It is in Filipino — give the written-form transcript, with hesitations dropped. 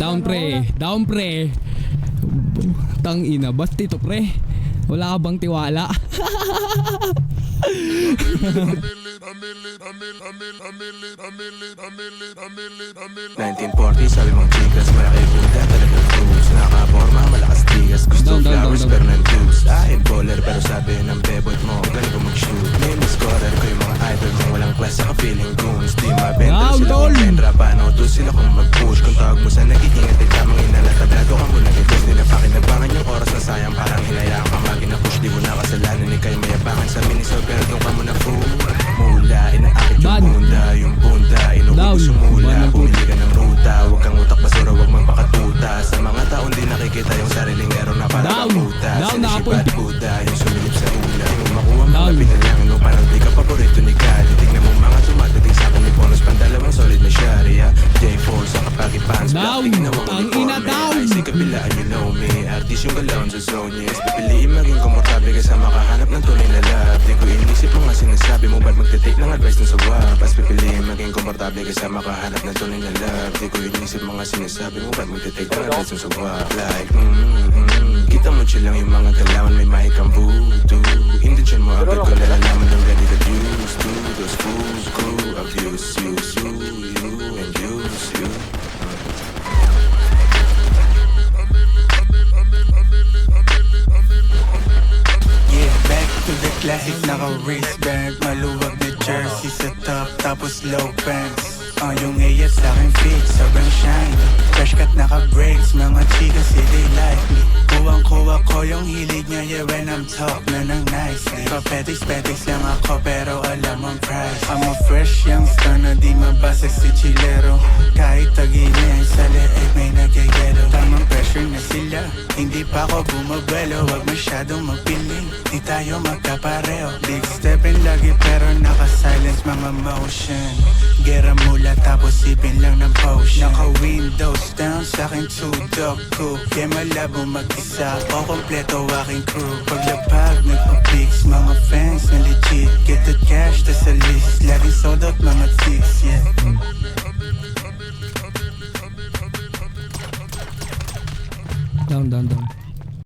Down pre, down pre. Tang ina, basta ito pre. Wala ka bang tiwala? 1940, sabi mong chicas, malaki buda, talagang cruise. Nakaporma, malakas tigas, gusto flowers pero nandus. Baller pero sabi ng bebot mo, galing ko mag-shoot. Name scorer ko yung mga idol kung walang class, saka feeling goons. Di mabenta sila kung vendra, paano to sila kung mag-push. Kung tawag mo sa nag-iingat ay tamang inalatablado ka muna nito. Hindi na pakinabangan yung oras na sayang, parang hinayaan ka magina-push. Di mo na kasalanan, ni kayo mayabangan sa miniso, pero doon ka muna fool. Mula, inaakit yung bunda, yung bunda, inuwi ko sumula. Pumili ka ng ruta, huwag kang utak basura, huwag magpakatuta. Sa mga taon di nakikita yung sariling ero na parang puta. Sinisipad Buddha, yung sumilip sa ula. Di mo makuha mga pinalangin mo, parang di ka paborito ni Kali. Tignan mo mga tumatating sa akin ni bonus, pandalawang solid na sharia. J4 sa kapagi pants, black, tignan mo ang uniforme. Ay, si kabilaan, you know me, artist yung galawan sa zone, yes. Pipiliin maging komportable kasi makahanap ng tunay na love. Di ko inisip mo nga sinasabi mo, ba't magte-take ng advice dun sa wapas? Pipiliin maging komportable kasi makahanap ng tunay na love. Di ko inisip mo nga sinasabi mo, ba't magte-take ng advice dun sa wapas? Like, kita mo chill lang yung mga galawan, may mahikang voodoo. Hindi dyan mo agad ko nalalaman ng ready to use to those fools crew abuse you, and use you. Yeah, back to the classic, naka-wristband, maluwag na jersey sa top, tapos low pants. Yung AF sa'kin fit, sobrang shine. Fresh cut naka-breaks, mga chicas they like me. Kuwang-kuwa ko yung hilig niya, yeah, when I'm talk na ng nicely. Papetics lang ako, pero alam ang price. I'm a fresh youngster na di mabasag si chilero. Kahit tag-inay sa leeg may nagyayelo. Tamang pressure na sila, hindi pa ako bumabelo. Huwag masyadong magpiling, di tayo magkapareho. Big steppin lagi pero naka-silence mga motion. Gera mula tapos sipin lang ng potion. Naka-windows down sa'kin two-dog ko. Kaya malabo mag-isa o kompleto aking crew. Paglapag nagpa-pics, mga